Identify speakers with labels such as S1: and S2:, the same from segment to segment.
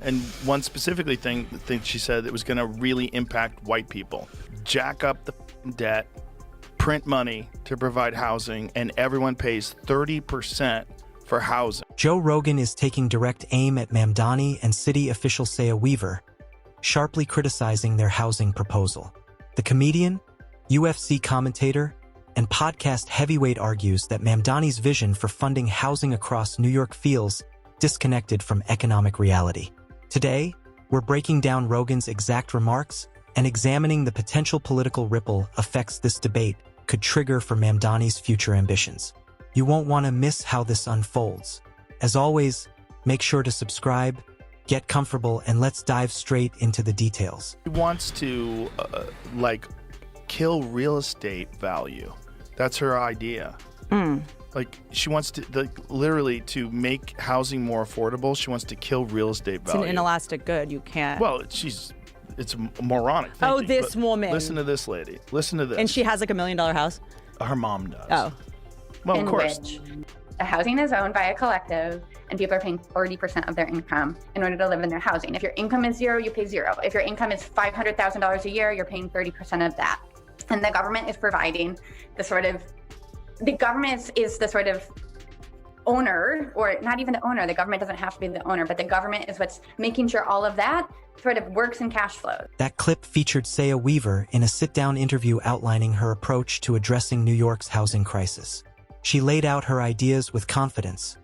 S1: And one specifically thing she said that was going to really impact white people. Jack up the debt, print money to provide housing, and everyone pays 30% for housing.
S2: Joe Rogan is taking direct aim at Mamdani and city official Cea Weaver, sharply criticizing their housing proposal. The comedian, UFC commentator, and podcast heavyweight argues that Mamdani's vision for funding housing across New York feels disconnected from economic reality. Today, we're breaking down Rogan's exact remarks and examining the potential political ripple effects this debate could trigger for Mamdani's future ambitions. You won't want to miss how this unfolds. As always, make sure to subscribe, get comfortable, and let's dive straight into the details.
S1: She wants to, kill real estate value. That's her idea. Like, she wants to, literally, to make housing more affordable, she wants to kill real estate value.
S3: It's an inelastic good. You can't.
S1: Well, it's moronic thinking.
S3: Oh, this woman.
S1: Listen to this lady. Listen to this.
S3: And she has like $1 million house?
S1: Her mom does.
S3: Oh.
S1: Well, of course.
S4: Which the housing is owned by a collective and people are paying 40% of their income in order to live in their housing. If your income is zero, you pay zero. If your income is $500,000 a year, you're paying 30% of that. And the government is providing the government is the sort of owner, or not even the owner. The government doesn't have to be the owner, but the government is what's making sure all of that sort of works in cash flow.
S2: That clip featured Cea Weaver in a sit-down interview outlining her approach to addressing New York's housing crisis. She laid out her ideas with confidence,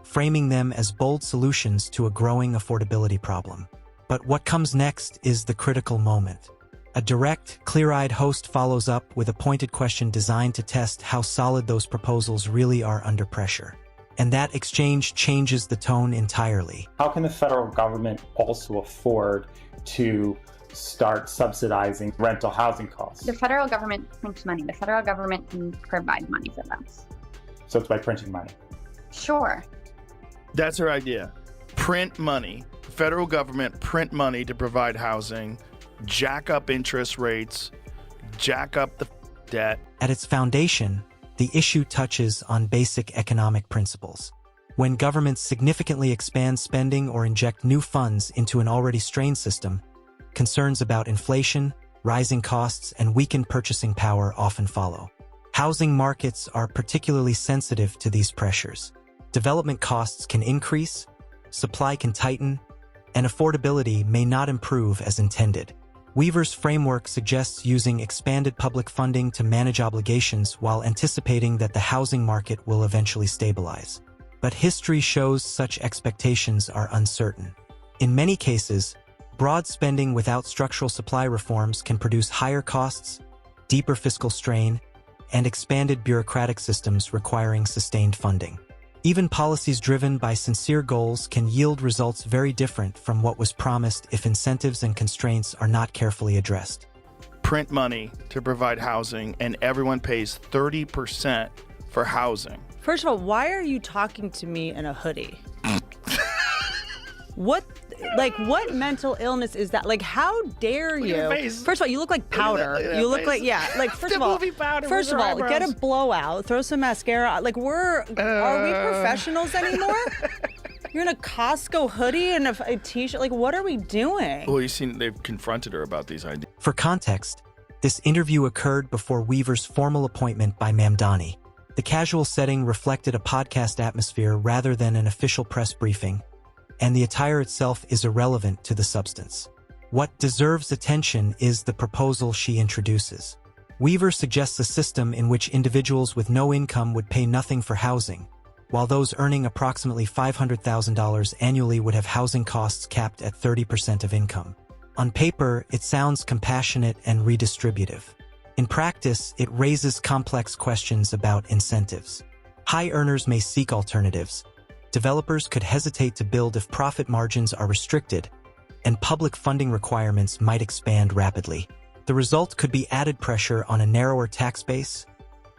S2: framing them as bold solutions to a growing affordability problem. But what comes next is the critical moment. A direct, clear-eyed host follows up with a pointed question designed to test how solid those proposals really are under pressure. And that exchange changes the tone entirely.
S5: How can the federal government also afford to start subsidizing rental housing costs?
S4: The federal government prints money. The federal government can provide money for them.
S5: So it's by printing money.
S4: Sure.
S1: That's her idea. Print money. Federal government print money to provide housing, jack up interest rates, jack up the debt.
S2: At its foundation, the issue touches on basic economic principles. When governments significantly expand spending or inject new funds into an already strained system, concerns about inflation, rising costs, and weakened purchasing power often follow. Housing markets are particularly sensitive to these pressures. Development costs can increase, supply can tighten, and affordability may not improve as intended. Weaver's framework suggests using expanded public funding to manage obligations while anticipating that the housing market will eventually stabilize. But history shows such expectations are uncertain. In many cases, broad spending without structural supply reforms can produce higher costs, deeper fiscal strain, and expanded bureaucratic systems requiring sustained funding. Even policies driven by sincere goals can yield results very different from what was promised if incentives and constraints are not carefully addressed.
S1: Print money to provide housing, and everyone pays 30% for housing.
S3: First of all, why are you talking to me in a hoodie? What mental illness is that? Like, how dare you? First of all, you look like powder. You look like, first of all, get a blowout, throw some mascara. Like, are we professionals anymore? You're in a Costco hoodie and a t-shirt. Like, what are we doing?
S1: Well, they've confronted her about these ideas.
S2: For context, this interview occurred before Weaver's formal appointment by Mamdani. The casual setting reflected a podcast atmosphere rather than an official press briefing, and the attire itself is irrelevant to the substance. What deserves attention is the proposal she introduces. Weaver suggests a system in which individuals with no income would pay nothing for housing, while those earning approximately $500,000 annually would have housing costs capped at 30% of income. On paper, it sounds compassionate and redistributive. In practice, it raises complex questions about incentives. High earners may seek alternatives. Developers could hesitate to build if profit margins are restricted, and public funding requirements might expand rapidly. The result could be added pressure on a narrower tax base,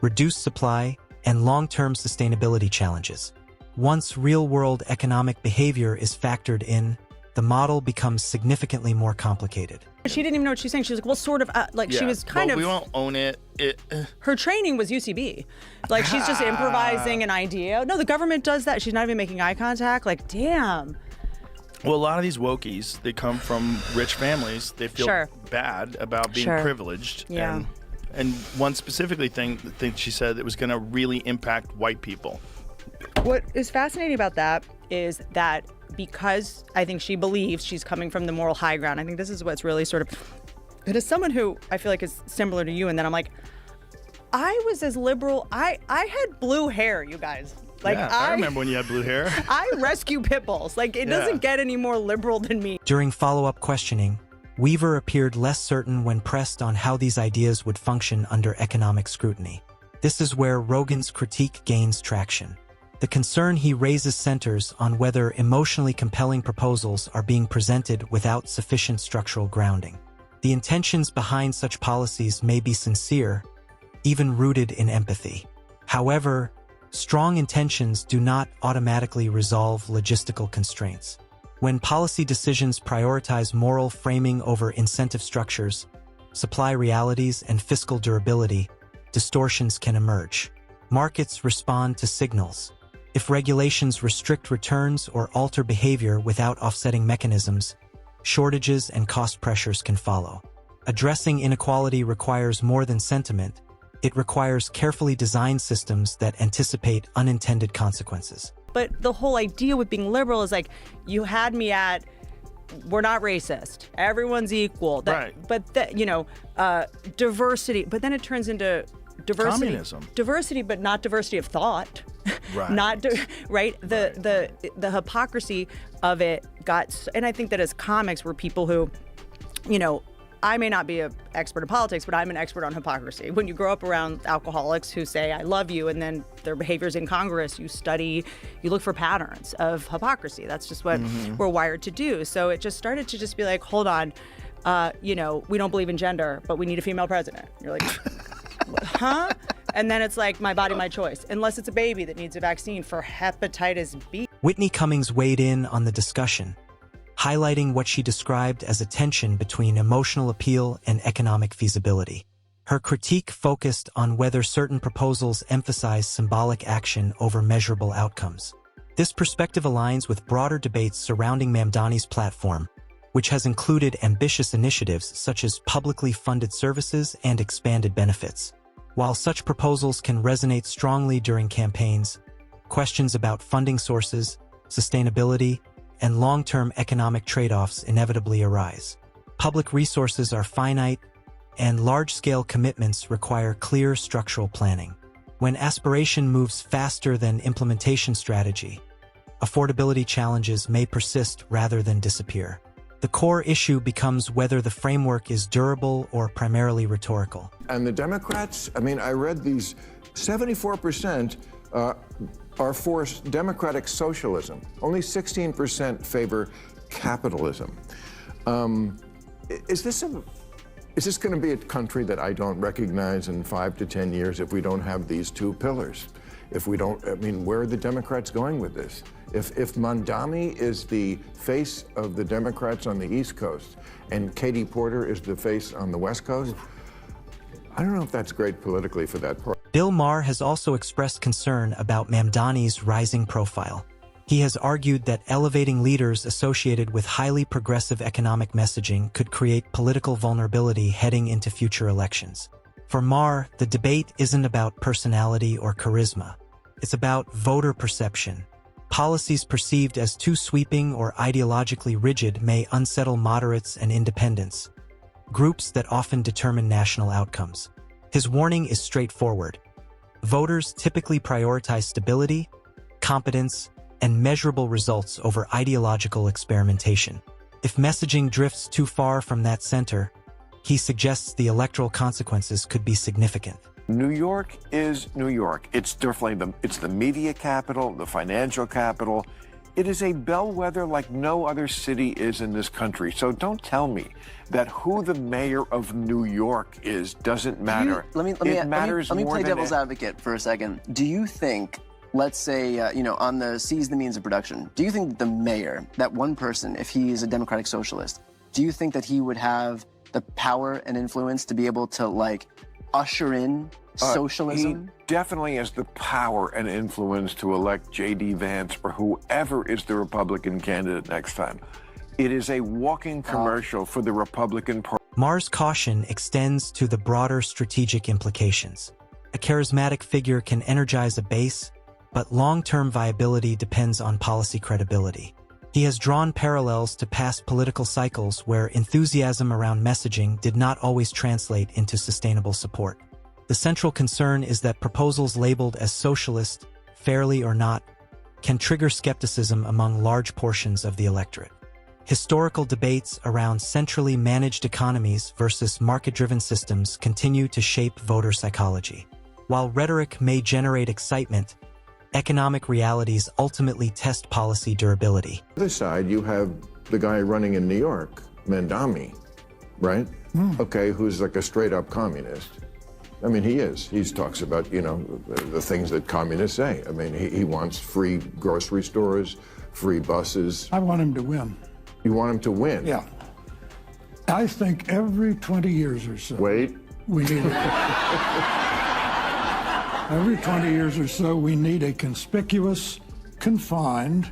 S2: reduced supply, and long-term sustainability challenges. Once real-world economic behavior is factored in, the model becomes significantly more complicated.
S3: She didn't even know what she's saying. She was like, well, sort of, she was kind of...
S1: we won't own it.
S3: Her training was UCB. Like, she's just improvising an idea. No, the government does that. She's not even making eye contact. Like, damn.
S1: Well, a lot of these wokies, they come from rich families. They feel bad about being privileged.
S3: Yeah.
S1: And one specifically thing she said that was going to really impact white people.
S3: What is fascinating about that is that because I think she believes she's coming from the moral high ground, I think this is what's really sort of, it is someone who I feel like is similar to you, and then I'm like, I was as liberal, I had blue hair, you guys. Like
S1: I remember when you had blue hair.
S3: I rescue pit bulls. Like, it doesn't get any more liberal than me.
S2: During follow-up questioning, Weaver appeared less certain when pressed on how these ideas would function under economic scrutiny. This is where Rogan's critique gains traction. The concern he raises centers on whether emotionally compelling proposals are being presented without sufficient structural grounding. The intentions behind such policies may be sincere, even rooted in empathy. However, strong intentions do not automatically resolve logistical constraints. When policy decisions prioritize moral framing over incentive structures, supply realities, and fiscal durability, distortions can emerge. Markets respond to signals. If regulations restrict returns or alter behavior without offsetting mechanisms, shortages and cost pressures can follow. Addressing inequality requires more than sentiment. It requires carefully designed systems that anticipate unintended consequences.
S3: But the whole idea with being liberal is like, you had me at, we're not racist, everyone's equal.
S1: Right.
S3: But diversity, but then it turns into diversity.
S1: Communism.
S3: Diversity, but not diversity of thought.
S1: Right.
S3: The hypocrisy of it got, and I think that as comics, we're people who, I may not be an expert in politics, but I'm an expert on hypocrisy. When you grow up around alcoholics who say, I love you, and then their behavior's incongruous, you look for patterns of hypocrisy. That's just what we're wired to do. So it just started to just be like, hold on, we don't believe in gender, but we need a female president. You're like, huh? And then it's like, my body, my choice, unless it's a baby that needs a vaccine for hepatitis B.
S2: Whitney Cummings weighed in on the discussion, highlighting what she described as a tension between emotional appeal and economic feasibility. Her critique focused on whether certain proposals emphasize symbolic action over measurable outcomes. This perspective aligns with broader debates surrounding Mamdani's platform, which has included ambitious initiatives such as publicly funded services and expanded benefits. While such proposals can resonate strongly during campaigns, questions about funding sources, sustainability, and long-term economic trade-offs inevitably arise. Public resources are finite, and large-scale commitments require clear structural planning. When aspiration moves faster than implementation strategy, affordability challenges may persist rather than disappear. The core issue becomes whether the framework is durable or primarily rhetorical.
S6: And the Democrats, I read these, 74% are for democratic socialism. Only 16% favor capitalism. Is this going to be a country that I don't recognize in 5 to 10 years if we don't have these two pillars? If we don't, where are the Democrats going with this? If Mamdani is the face of the Democrats on the East Coast and Katie Porter is the face on the West Coast, I don't know if that's great politically for that party.
S2: Bill Maher has also expressed concern about Mamdani's rising profile. He has argued that elevating leaders associated with highly progressive economic messaging could create political vulnerability heading into future elections. For Maher, the debate isn't about personality or charisma. It's about voter perception. Policies perceived as too sweeping or ideologically rigid may unsettle moderates and independents, groups that often determine national outcomes. His warning is straightforward. Voters typically prioritize stability, competence, and measurable results over ideological experimentation. If messaging drifts too far from that center, he suggests the electoral consequences could be significant.
S7: New York is New York. It's definitely it's the media capital, the financial capital. It is a bellwether like no other city is in this country. So don't tell me that who the mayor of New York is doesn't matter.
S8: Let me play devil's advocate for a second. Do you think, let's say, on the seize the means of production, do you think that the mayor, that one person, if he is a democratic socialist, do you think that he would have the power and influence to be able to, usher in socialism?
S7: He definitely has the power and influence to elect J.D. Vance or whoever is the Republican candidate next time. It is a walking commercial for the Republican Party.
S2: Maher's caution extends to the broader strategic implications. A charismatic figure can energize a base, but long-term viability depends on policy credibility. He has drawn parallels to past political cycles where enthusiasm around messaging did not always translate into sustainable support. The central concern is that proposals labeled as socialist, fairly or not, can trigger skepticism among large portions of the electorate. Historical debates around centrally managed economies versus market-driven systems continue to shape voter psychology. While rhetoric may generate excitement, economic realities ultimately test policy durability.
S6: On the other side, you have the guy running in New York, Mamdani, right? Okay, who's like a straight-up communist. I mean, he is. He talks about, you know, the things that communists say. I mean, he wants free grocery stores, free buses.
S9: I want him to win.
S6: You want him to win?
S9: Yeah. I think every 20 years or so.
S6: Wait.
S9: We need every 20 years or so, we need a conspicuous, confined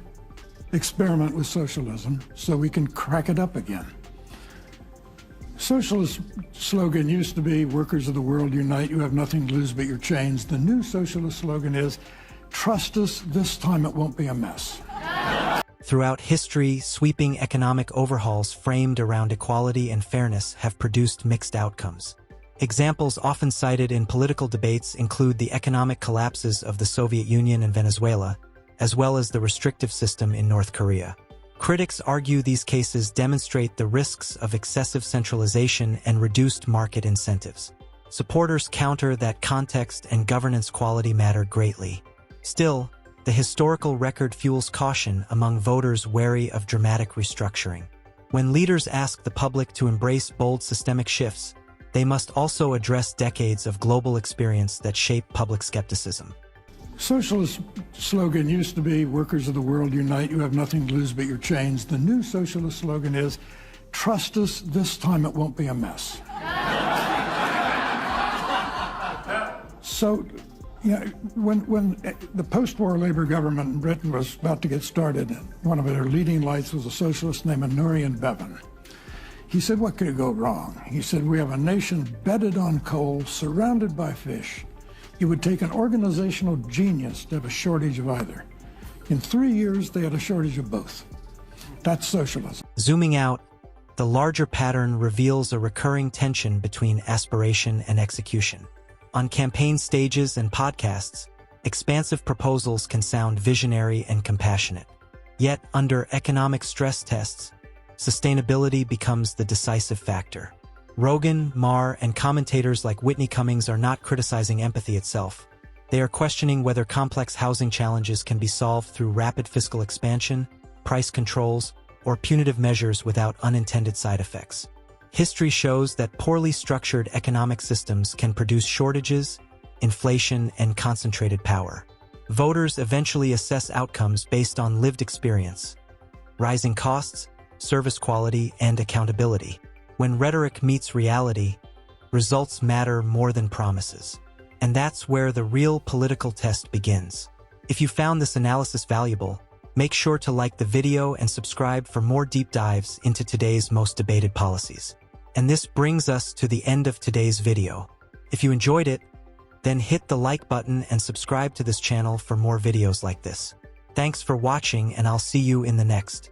S9: experiment with socialism so we can crack it up again. Socialist slogan used to be, workers of the world unite, you have nothing to lose but your chains. The new socialist slogan is, trust us, this time it won't be a mess.
S2: Throughout history, sweeping economic overhauls framed around equality and fairness have produced mixed outcomes. Examples often cited in political debates include the economic collapses of the Soviet Union and Venezuela, as well as the restrictive system in North Korea. Critics argue these cases demonstrate the risks of excessive centralization and reduced market incentives. Supporters counter that context and governance quality matter greatly. Still, the historical record fuels caution among voters wary of dramatic restructuring. When leaders ask the public to embrace bold systemic shifts, they must also address decades of global experience that shape public skepticism.
S9: Socialist slogan used to be, workers of the world unite, you have nothing to lose but your chains. The new socialist slogan is, trust us, this time it won't be a mess. So, you know, when the post-war Labour government in Britain was about to get started, one of their leading lights was a socialist named Nurian Bevan. He said, what could go wrong? He said, we have a nation bedded on coal, surrounded by fish. It would take an organizational genius to have a shortage of either. In 3 years, they had a shortage of both. That's socialism.
S2: Zooming out, the larger pattern reveals a recurring tension between aspiration and execution. On campaign stages and podcasts, expansive proposals can sound visionary and compassionate. Yet, under economic stress tests, sustainability becomes the decisive factor. Rogan, Maher, and commentators like Whitney Cummings are not criticizing empathy itself. They are questioning whether complex housing challenges can be solved through rapid fiscal expansion, price controls, or punitive measures without unintended side effects. History shows that poorly structured economic systems can produce shortages, inflation, and concentrated power. Voters eventually assess outcomes based on lived experience, rising costs, service quality, and accountability. When rhetoric meets reality, results matter more than promises. And that's where the real political test begins. If you found this analysis valuable, make sure to like the video and subscribe for more deep dives into today's most debated policies. And this brings us to the end of today's video. If you enjoyed it, then hit the like button and subscribe to this channel for more videos like this. Thanks for watching, and I'll see you in the next.